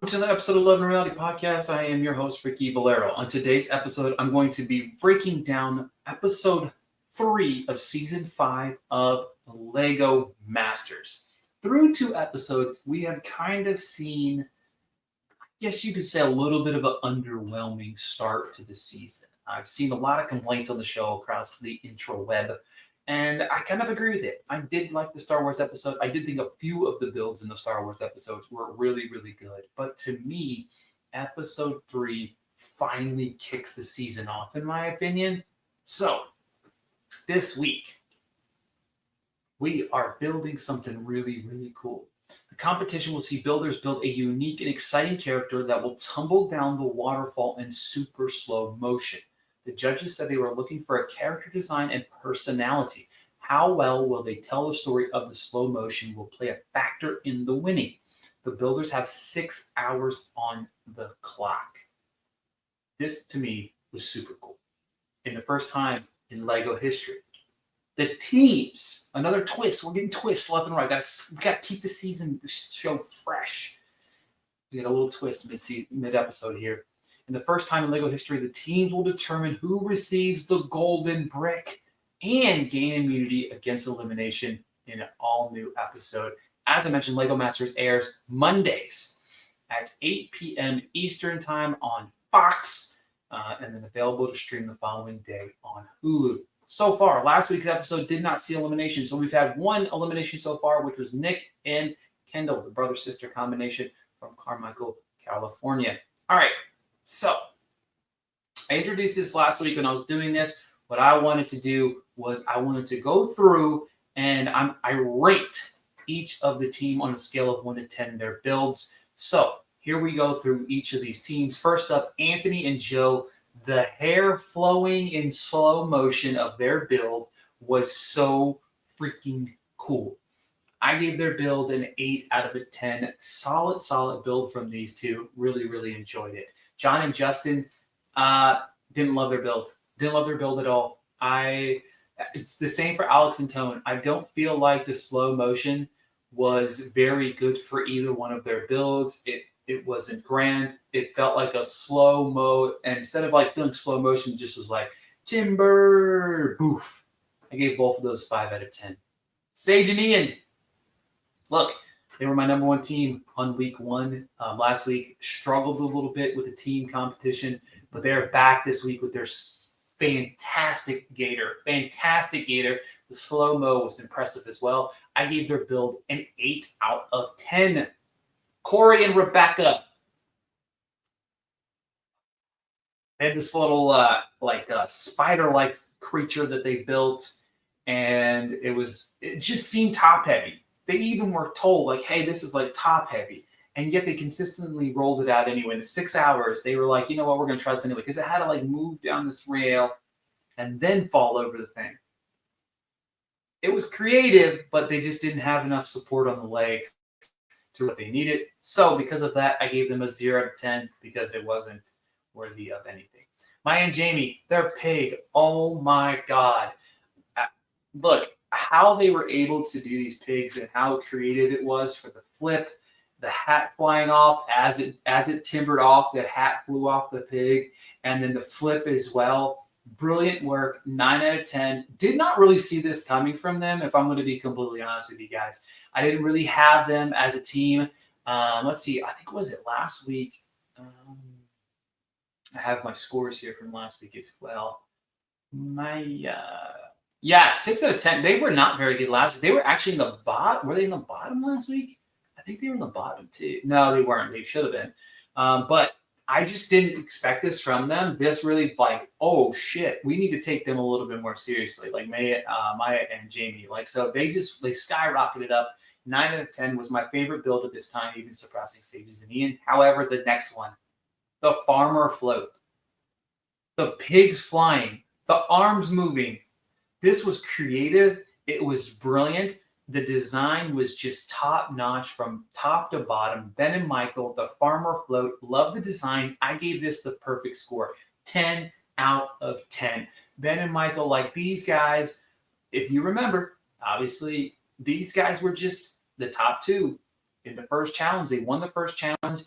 to the episode of Love and Reality Podcast. I am your host, Ricky Valero. On today's episode, I'm going to be breaking down episode 3 of season 5 of Lego Masters. Through 2 episodes, we have kind of seen, I guess you could say, a little bit of an underwhelming start to the season. I've seen a lot of complaints on the show across the intraweb, and I kind of agree with it. I did like the Star Wars episode. I did think a few of the builds in the Star Wars episodes were really, really good. But to me, episode 3 finally kicks the season off, in my opinion. So, this week, we are building something really, really cool. The competition will see builders build a unique and exciting character that will tumble down the waterfall in super slow motion. The judges said they were looking for a character design and personality. How well will they tell the story of the slow motion will play a factor in the winning. The builders have 6 hours on the clock. This, to me, was super cool. In the first time in LEGO history. The teams, another twist. We're getting twists left and right. We got to keep the show fresh. We got a little twist mid-episode here. In the first time in LEGO history, the teams will determine who receives the golden brick and gain immunity against elimination in an all-new episode. As I mentioned, LEGO Masters airs Mondays at 8 p.m. Eastern Time on Fox, and then available to stream the following day on Hulu. So far, last week's episode did not see elimination, so we've had one elimination so far, which was Nick and Kendall, the brother-sister combination from Carmichael, California. All right. So, I introduced this last week when I was doing this. What I wanted to do was I wanted to go through and I rate each of the team on a scale of 1 to 10 their builds. So, here we go through each of these teams. First up, Anthony and Joe. The hair flowing in slow motion of their build was so freaking cool. I gave their build an 8 out of a 10. Solid build from these two. Really, really enjoyed it. John and Justin didn't love their build. Didn't love their build at all. It's the same for Alex and Tone. I don't feel like the slow motion was very good for either one of their builds. It wasn't grand. It felt like a slow-mo, and instead of like feeling slow motion, it just was like timber, boof. I gave both of those 5 out of 10. Sage and Ian. Look, they were my number 1 team on week 1. Last week, struggled a little bit with the team competition, but they're back this week with their fantastic gator. The slow-mo was impressive as well. I gave their build an 8 out of 10. Corey and Rebecca. They had this little spider-like creature that they built, and it just seemed top-heavy. They even were told, like, hey, this is like top-heavy. And yet they consistently rolled it out anyway. In the 6 hours, they were like, you know what, we're going to try this anyway. Because it had to, like, move down this rail and then fall over the thing. It was creative, but they just didn't have enough support on the legs to what they needed. So because of that, I gave them a 0 out of 10 because it wasn't worthy of anything. Maya and Jamie, their pig. Oh, my God. Look, how they were able to do these pigs and how creative it was for the flip, the hat flying off as it timbered off, the hat flew off the pig, and then the flip as well. Brilliant work, 9 out of 10. Did not really see this coming from them, if I'm going to be completely honest with you guys. I didn't really have them as a team. Let's see, I think, was it last week? I have my scores here from last week as well. 6 out of 10. They were not very good last week. They were actually in the bottom. Were they in the bottom last week? I think they were in the bottom too. No, they weren't. They should have been. But I just didn't expect this from them. This really, like, oh shit, we need to take them a little bit more seriously. Like Maya and Jamie. Like, so they skyrocketed up. 9 out of 10 was my favorite build at this time, even surpassing Sage's and Ian. However, the next one, the farmer float, the pigs flying, the arms moving. This was creative. It was brilliant. The design was just top-notch from top to bottom. Ben and Michael, the farmer float, love the design. I gave this the perfect score, 10 out of 10. Ben and Michael, like these guys, if you remember, obviously these guys were just the top 2 in the first challenge. They won the first challenge,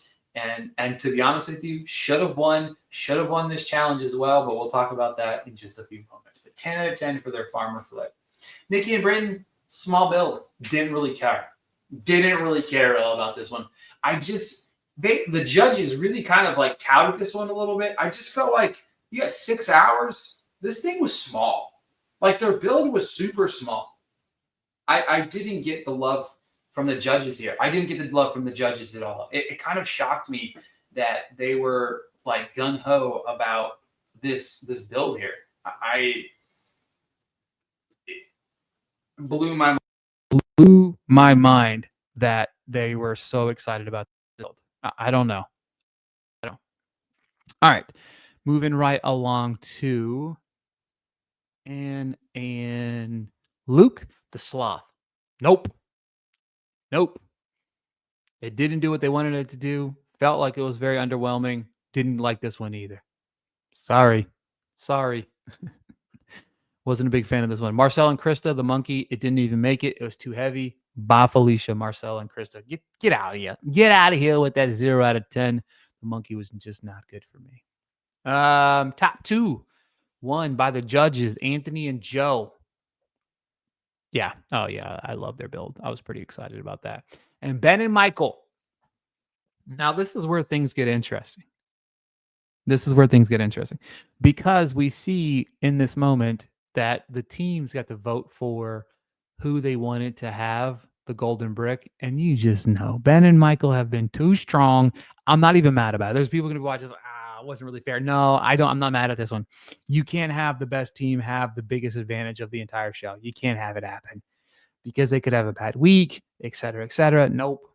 And to be honest with you, should have won this challenge as well, but we'll talk about that in just a few moments. But 10 out of 10 for their farmer fillet. Nikki and Britton, small build, didn't really care at all about this one. The judges really kind of like touted this one a little bit. I just felt like you got 6 hours. This thing was small. Like their build was super small. I didn't get the love from the judges here. I didn't get the love from the judges at all. It kind of shocked me that they were like gung-ho about this build here. It blew my mind that they were so excited about the build. I don't know. All right. Moving right along to and Luke the Sloth. Nope. It didn't do what they wanted it to do. Felt like it was very underwhelming. Didn't like this one either. Sorry. Wasn't a big fan of this one. Marcel and Krista, the monkey, it didn't even make it. It was too heavy. Bye, Felicia, Marcel, and Krista. Get out of here. Get out of here with that 0 out of 10. The monkey was just not good for me. Top 2, won by the judges, Anthony and Joe. Yeah. Oh, yeah. I love their build. I was pretty excited about that. And Ben and Michael. Now, this is where things get interesting. Because we see in this moment that the teams got to vote for who they wanted to have the golden brick. And you just know, Ben and Michael have been too strong. I'm not even mad about it. There's people going to be watching, it wasn't really fair. No, I'm not mad at this one. You can't have the best team have the biggest advantage of the entire show. You can't have it happen because they could have a bad week, et cetera, et cetera. Nope.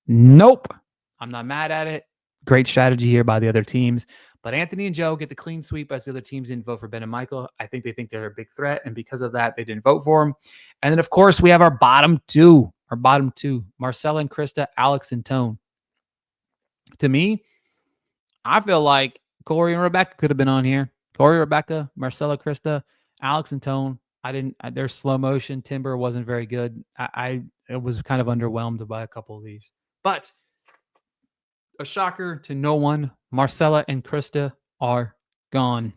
I'm not mad at it. Great strategy here by the other teams. But Anthony and Joe get the clean sweep as the other teams didn't vote for Ben and Michael. I think they think they're a big threat. And because of that, they didn't vote for them. And then, of course, we have our bottom two. Marcella and Krista, Alex and Tone. To me, I feel like Corey and Rebecca could have been on here. Corey, Rebecca, Marcella, Krista, Alex and Tone. Their slow motion timber wasn't very good. I was kind of underwhelmed by a couple of these. But a shocker to no one, Marcella and Krista are gone.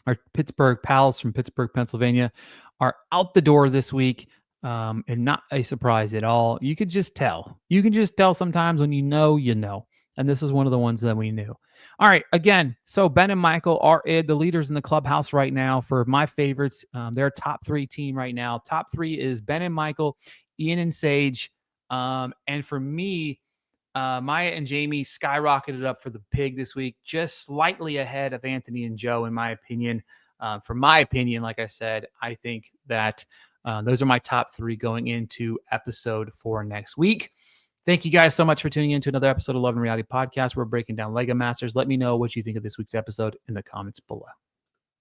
Our Pittsburgh pals from Pittsburgh, Pennsylvania are out the door this week, and not a surprise at all. You could just tell. You can just tell sometimes when you know. And this is one of the ones that we knew. All right, again, so Ben and Michael are the leaders in the clubhouse right now for my favorites. They're a top 3 team right now. Top 3 is Ben and Michael, Ian and Sage. And for me, Maya and Jamie skyrocketed up for the pig this week, just slightly ahead of Anthony and Joe, in my opinion. For my opinion, like I said, I think that those are my top 3 going into episode 4 next week. Thank you guys so much for tuning in to another episode of Love and Reality Podcast. We're breaking down Lego Masters. Let me know what you think of this week's episode in the comments below.